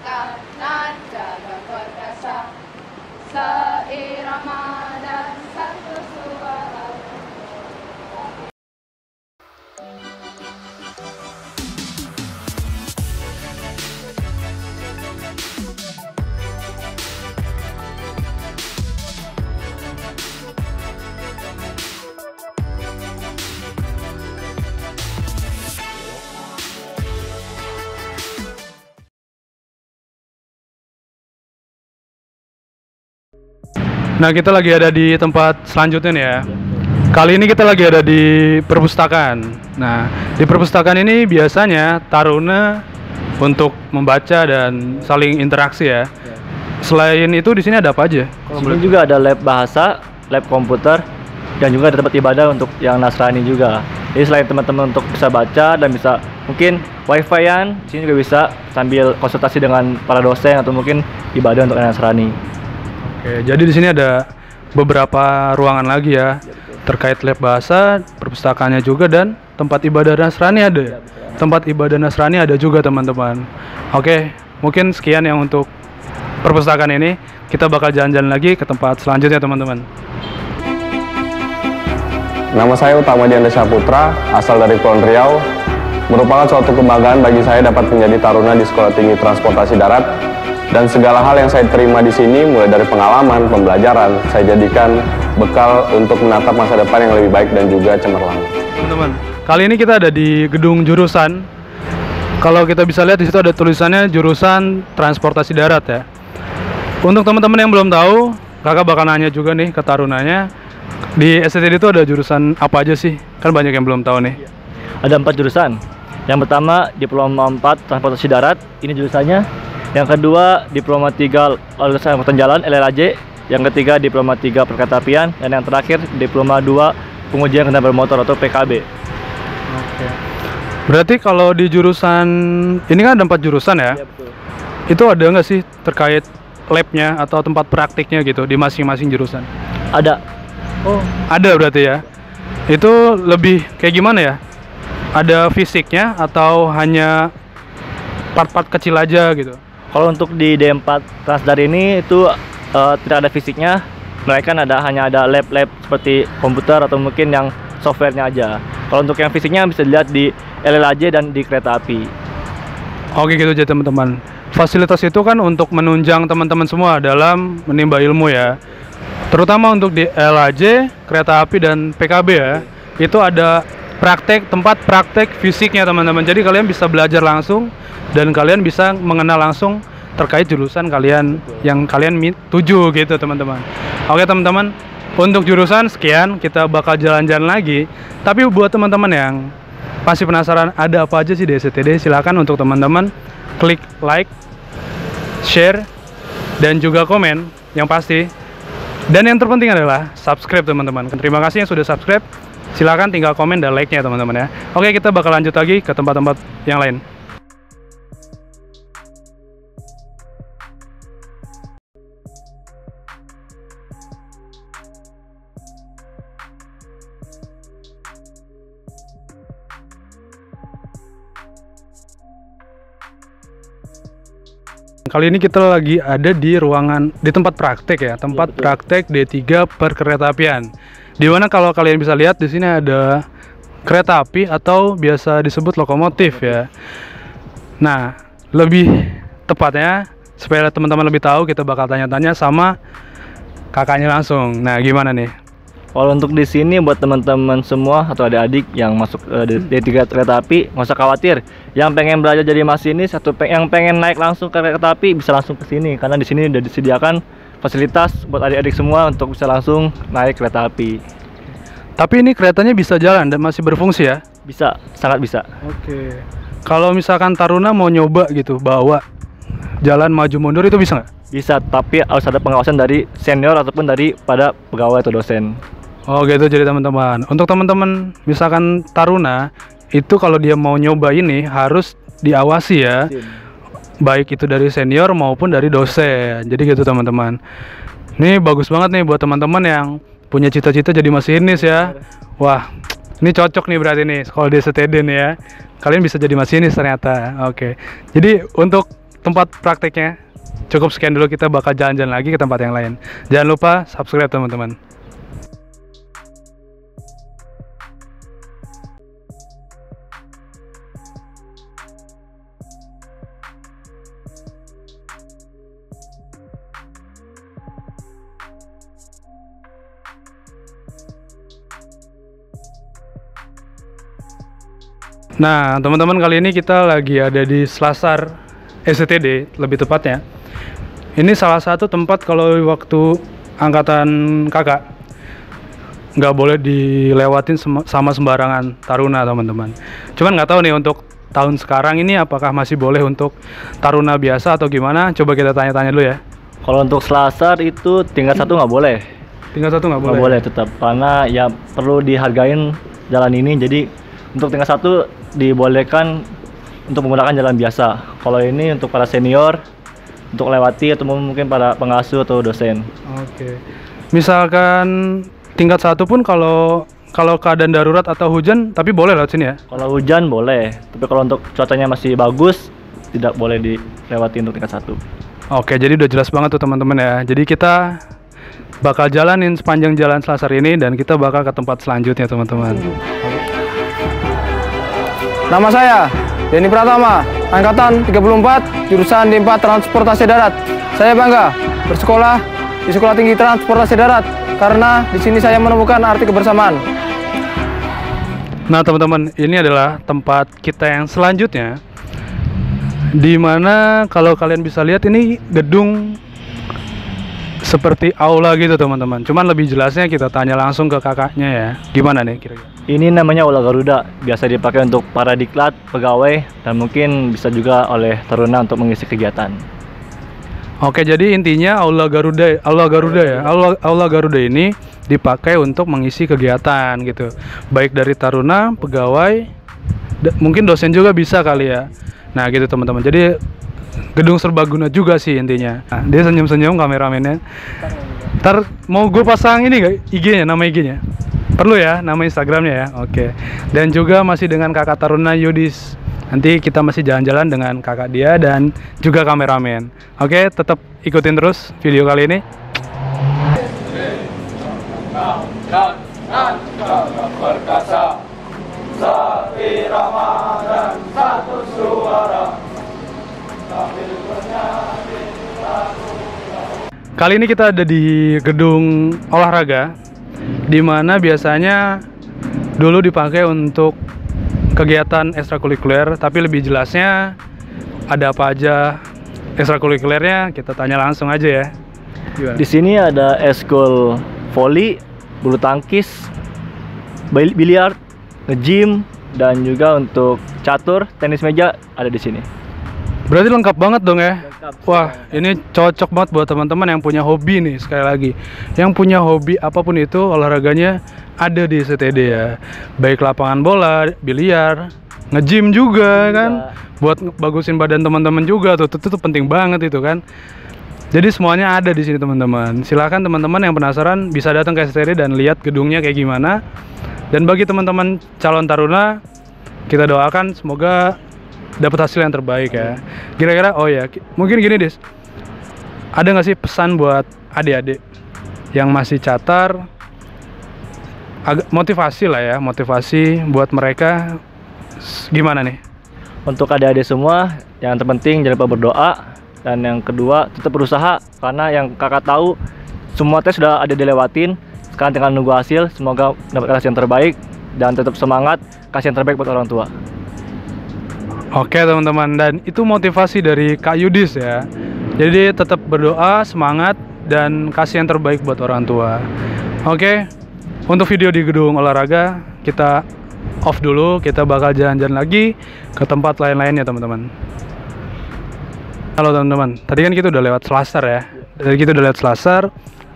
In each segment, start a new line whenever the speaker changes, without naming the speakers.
kanan jaga perkasa, seirama dan satu suara.
Nah, kita lagi ada di tempat selanjutnya nih ya. Kali ini kita lagi ada di perpustakaan. Nah, di perpustakaan ini biasanya taruna untuk membaca dan saling interaksi ya. Selain itu di sini ada apa aja?
Di sini juga ada lab bahasa, lab komputer, dan juga ada tempat ibadah untuk yang Nasrani juga. Jadi selain teman-teman untuk bisa baca dan bisa mungkin wifi-an, di sini juga bisa sambil konsultasi dengan para dosen atau mungkin ibadah untuk yang Nasrani.
Oke, jadi di sini ada beberapa ruangan lagi ya, terkait lab bahasa, perpustakaannya juga, dan tempat ibadah Nasrani ada. Tempat ibadah Nasrani ada juga teman-teman. Oke, mungkin sekian yang untuk perpustakaan ini. Kita bakal jalan-jalan lagi ke tempat selanjutnya teman-teman.
Nama saya Utama Dianda Saputra, asal dari Kulon Riau. Merupakan suatu kebanggaan bagi saya dapat menjadi taruna di Sekolah Tinggi Transportasi Darat. Dan segala hal yang saya terima di sini, mulai dari pengalaman, pembelajaran, saya jadikan bekal untuk menatap masa depan yang lebih baik dan juga cemerlang.
Teman-teman, kali ini kita ada di gedung jurusan. Kalau kita bisa lihat di situ ada tulisannya jurusan Transportasi Darat ya. Untuk teman-teman yang belum tahu, kakak bakal nanya juga nih ke tarunanya. Di STTD itu ada jurusan apa aja sih? Kan banyak yang belum tahu nih.
Ada 4 jurusan. Yang pertama Diploma 4 Transportasi Darat, ini jurusannya. Yang kedua Diploma 3 Lalu Lintas Angkutan Jalan (LLAJ). Yang ketiga Diploma 3 Perkereta-apian, dan yang terakhir Diploma 2 Pengujian Kendaraan Bermotor atau PKB.
Oke. Berarti kalau di jurusan ini kan ada 4 jurusan ya?
Iya, betul.
Itu ada nggak sih terkait labnya atau tempat praktiknya gitu di masing-masing jurusan?
Ada. Oh,
Ada berarti ya? Itu lebih kayak gimana ya? Ada fisiknya atau hanya part-part kecil aja gitu?
kalau untuk di D4 Transdar ini itu tidak ada fisiknya, melainkan hanya ada lab-lab seperti komputer atau mungkin yang softwarenya aja. Kalau untuk yang fisiknya bisa dilihat di LLAJ dan di kereta api.
Oke gitu aja teman-teman. Fasilitas itu kan untuk menunjang teman-teman semua dalam menimba ilmu ya. Terutama untuk di LAJ, kereta api dan PKB ya. Itu ada tempat praktek fisiknya teman-teman. Jadi kalian bisa belajar langsung dan kalian bisa mengenal langsung terkait jurusan kalian yang kalian tuju gitu teman-teman. Oke teman-teman, untuk jurusan sekian, kita bakal jalan-jalan lagi. Tapi buat teman-teman yang masih penasaran ada apa aja sih di STTD, silakan untuk teman-teman klik like, share, dan juga komen yang pasti. Dan yang terpenting adalah subscribe teman-teman. Terima kasih yang sudah subscribe. Silakan tinggal komen dan like-nya teman-teman ya. Oke, kita bakal lanjut lagi ke tempat-tempat yang lain. Kali ini kita lagi ada di tempat praktek ya, tempat praktek D3 Perkereta-apian. Di mana kalau kalian bisa lihat di sini ada kereta api atau biasa disebut lokomotif ya. Nah, lebih tepatnya supaya teman-teman lebih tahu, kita bakal tanya-tanya sama kakaknya langsung. Nah, gimana nih?
Kalau untuk di sini buat teman-teman semua atau adik-adik yang masuk D3 kereta api, nggak usah khawatir. Yang pengen belajar jadi masinis atau yang pengen naik langsung ke kereta api bisa langsung ke sini, karena di sini udah disediakan fasilitas buat adik-adik semua untuk bisa langsung naik kereta api.
Tapi ini keretanya bisa jalan dan masih berfungsi ya?
Bisa, sangat bisa.
Oke. Kalau misalkan taruna mau nyoba gitu, bawa jalan maju mundur itu bisa nggak?
Bisa, tapi harus ada pengawasan dari senior ataupun dari pada pegawai atau dosen.
Oh gitu, jadi teman-teman. Untuk teman-teman misalkan taruna, itu kalau dia mau nyoba ini harus diawasi ya. Baik itu dari senior maupun dari dosen. Jadi gitu teman-teman. Ini bagus banget nih buat teman-teman yang punya cita-cita jadi masinis ya. Wah, ini cocok nih berarti nih sekolah di STTD nih ya. Kalian bisa jadi masinis ternyata. Oke. Jadi untuk tempat prakteknya. Cukup sekian dulu, kita bakal jalan-jalan lagi ke tempat yang lain. Jangan lupa subscribe teman-teman. Nah, teman-teman, kali ini kita lagi ada di Selasar SCTD, lebih tepatnya. Ini salah satu tempat kalau waktu angkatan kakak nggak boleh dilewatin sama sembarangan taruna, teman-teman. Cuman nggak tahu nih untuk tahun sekarang ini apakah masih boleh untuk taruna biasa atau gimana? Coba kita tanya-tanya dulu ya.
Kalau untuk Selasar itu tingkat 1 nggak boleh.
Tingkat 1 nggak boleh?
Nggak boleh tetap, karena ya perlu dihargain jalan ini. Jadi untuk tingkat 1 dibolehkan untuk menggunakan jalan biasa. Kalau ini untuk para senior, untuk lewati atau mungkin para pengasuh atau dosen.
Oke. Misalkan tingkat 1 pun kalau keadaan darurat atau hujan, tapi boleh lewat sini ya?
Kalau hujan boleh, tapi kalau untuk cuacanya masih bagus, tidak boleh dilewati untuk tingkat 1.
Oke, jadi udah jelas banget tuh teman-teman ya. Jadi kita bakal jalanin sepanjang jalan Selasar ini dan kita bakal ke tempat selanjutnya, teman-teman.
Nama saya Denny Pratama, angkatan 34, jurusan D4 Transportasi Darat. Saya bangga bersekolah di Sekolah Tinggi Transportasi Darat karena di sini saya menemukan arti kebersamaan.
Nah, teman-teman, ini adalah tempat kita yang selanjutnya, di mana kalau kalian bisa lihat ini gedung seperti aula gitu, teman-teman. Cuman lebih jelasnya kita tanya langsung ke kakaknya ya. Gimana nih kira-kira?
Ini namanya Aula Garuda, biasa dipakai untuk para diklat, pegawai, dan mungkin bisa juga oleh taruna untuk mengisi kegiatan.
Oke, jadi intinya Aula Garuda ya. Aula Garuda ini dipakai untuk mengisi kegiatan gitu. Baik dari taruna, pegawai, mungkin dosen juga bisa kali ya. Nah, gitu teman-teman. Jadi gedung serbaguna juga sih intinya. Nah, dia senyum-senyum kameramennya. Ntar mau gue pasang ini gak IG-nya, nama IG-nya? Perlu ya, nama Instagramnya ya. Oke. Dan juga masih dengan kakak taruna Yudis. Nanti kita masih jalan-jalan dengan kakak dia dan juga kameramen. Oke, tetap ikutin terus video kali ini. Kali ini kita ada di gedung olahraga, di mana biasanya dulu dipakai untuk kegiatan ekstrakurikuler, tapi lebih jelasnya ada apa aja ekstrakurikulernya kita tanya langsung aja ya. Gimana?
Di sini ada eskul voli, bulu tangkis, biliar, nge-gym, dan juga untuk catur, tenis meja ada di sini.
Berarti lengkap banget dong ya?
Lengkap.
Wah, ini cocok banget buat teman-teman yang punya hobi nih, sekali lagi. Yang punya hobi apapun itu, olahraganya ada di SCTD ya. Baik lapangan bola, biliar, nge-gym juga kan. Buat bagusin badan teman-teman juga tuh, itu penting banget itu kan. Jadi semuanya ada di sini teman-teman. Silakan teman-teman yang penasaran bisa datang ke SCTD dan lihat gedungnya kayak gimana. Dan bagi teman-teman calon taruna, kita doakan semoga dapat hasil yang terbaik ya. Kira-kira, oh ya, mungkin gini Dis, ada nggak sih pesan buat adik-adik yang masih catar, motivasi lah ya, motivasi buat mereka gimana nih?
Untuk adik-adik semua, yang terpenting jangan lupa berdoa, dan yang kedua tetap berusaha, karena yang kakak tahu semua tes sudah ada dilewatin. Sekarang tinggal nunggu hasil, semoga dapat hasil yang terbaik dan tetap semangat, kasih yang terbaik buat orang tua.
Oke teman-teman, dan itu motivasi dari Kak Yudis ya. Jadi tetap berdoa, semangat, dan kasih yang terbaik buat orang tua. Oke, untuk video di gedung olahraga kita off dulu, kita bakal jalan-jalan lagi ke tempat lain-lainnya teman-teman. Halo teman-teman, tadi kan kita udah lewat Selasar ya. Tadi kita udah lewat Selasar.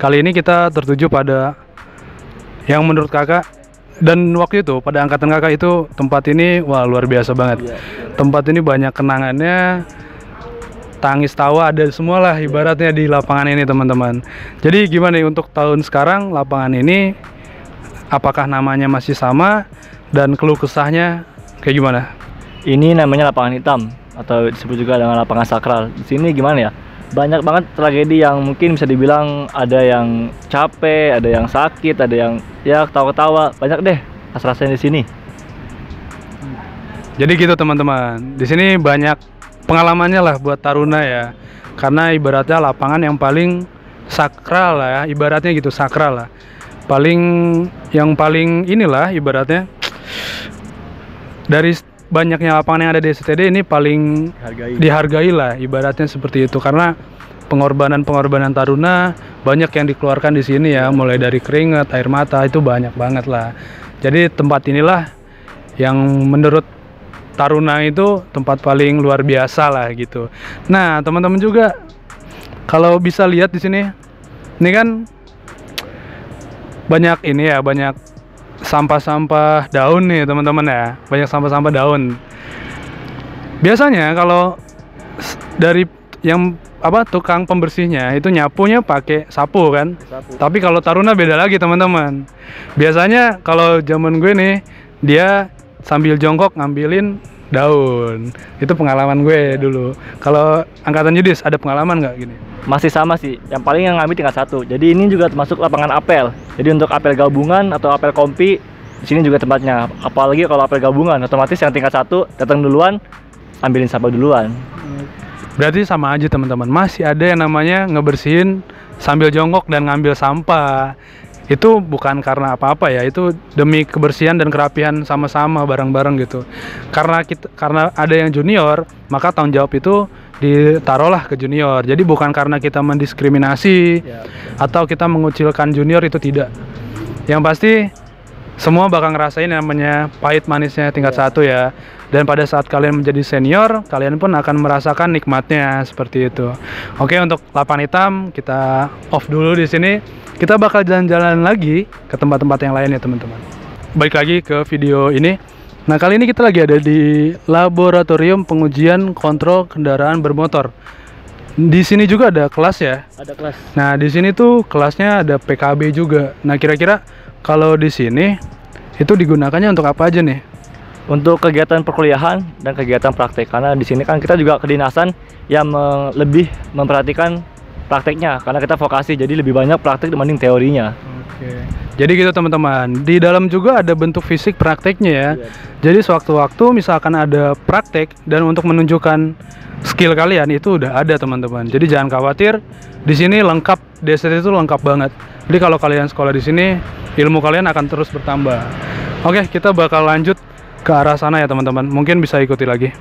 Kali ini kita tertuju pada yang menurut kakak, dan waktu itu pada angkatan kakak itu tempat ini wah luar biasa banget. Tempat ini banyak kenangannya, tangis tawa ada semua lah ibaratnya di lapangan ini teman-teman. Jadi gimana nih untuk tahun sekarang lapangan ini, apakah namanya masih sama dan keluh kesahnya kayak gimana?
Ini namanya lapangan hitam. atau disebut juga dengan lapangan sakral. Di sini gimana ya? Banyak banget tragedi yang mungkin bisa dibilang ada yang capek, ada yang sakit, ada yang ya ketawa-ketawa. Banyak deh rasa-rasanya di sini.
Jadi gitu teman-teman. Di sini banyak pengalamannya lah buat taruna ya. Karena ibaratnya lapangan yang paling sakral lah ya, ibaratnya gitu, sakral lah. Yang paling inilah ibaratnya dari banyaknya lapangan yang ada di SCTD ini paling dihargai lah, ibaratnya seperti itu. Karena pengorbanan taruna banyak yang dikeluarkan di sini ya, mulai dari keringat, air mata, itu banyak banget lah. Jadi tempat inilah yang menurut taruna itu tempat paling luar biasa lah gitu. Nah, teman-teman juga kalau bisa lihat di sini, ini kan banyak sampah-sampah daun nih teman-teman ya, banyak sampah-sampah daun. Biasanya kalau dari yang tukang pembersihnya itu nyapunya pakai sapu kan. Tapi kalau taruna beda lagi teman-teman. Biasanya kalau zaman gue nih, dia sambil jongkok ngambilin daun. Itu pengalaman gue dulu. Kalau angkatan Yudis ada pengalaman nggak gini?
Masih sama sih, yang paling yang ngambil tingkat 1. Jadi ini juga termasuk lapangan apel. Jadi untuk apel gabungan atau apel kompi, di sini juga tempatnya. Apalagi kalau apel gabungan, otomatis yang tingkat 1 datang duluan, ambilin sampah duluan.
Berarti sama aja teman-teman, masih ada yang namanya ngebersihin sambil jongkok dan ngambil sampah. Itu bukan karena apa-apa ya, itu demi kebersihan dan kerapihan sama-sama bareng-bareng gitu. Karena ada yang junior, maka tanggung jawab itu ditaruhlah ke junior. Jadi bukan karena kita mendiskriminasi atau kita mengucilkan junior, itu tidak. Yang pasti semua bakal ngerasain namanya pahit manisnya tingkat 1 ya. Dan pada saat kalian menjadi senior, kalian pun akan merasakan nikmatnya seperti itu. Oke, untuk lapangan hitam kita off dulu di sini. Kita bakal jalan-jalan lagi ke tempat-tempat yang lain ya teman-teman. Balik lagi ke video ini. Nah, kali ini kita lagi ada di laboratorium pengujian kontrol kendaraan bermotor. Di sini juga ada kelas ya.
Ada kelas.
Nah, di sini tuh kelasnya ada PKB juga. Nah, kira-kira kalau di sini itu digunakannya untuk apa aja nih?
Untuk kegiatan perkuliahan dan kegiatan praktek. Karena di sini kan kita juga kedinasan yang lebih memperhatikan prakteknya. Karena kita vokasi, jadi lebih banyak praktek dibanding teorinya.
Oke. Jadi gitu teman-teman, di dalam juga ada bentuk fisik prakteknya ya. Jadi sewaktu-waktu misalkan ada praktek dan untuk menunjukkan skill kalian itu udah ada teman-teman. Jadi jangan khawatir, di sini lengkap, DST itu lengkap banget. Jadi kalau kalian sekolah di sini, ilmu kalian akan terus bertambah. Oke, kita bakal lanjut ke arah sana ya teman-teman. Mungkin bisa ikuti lagi.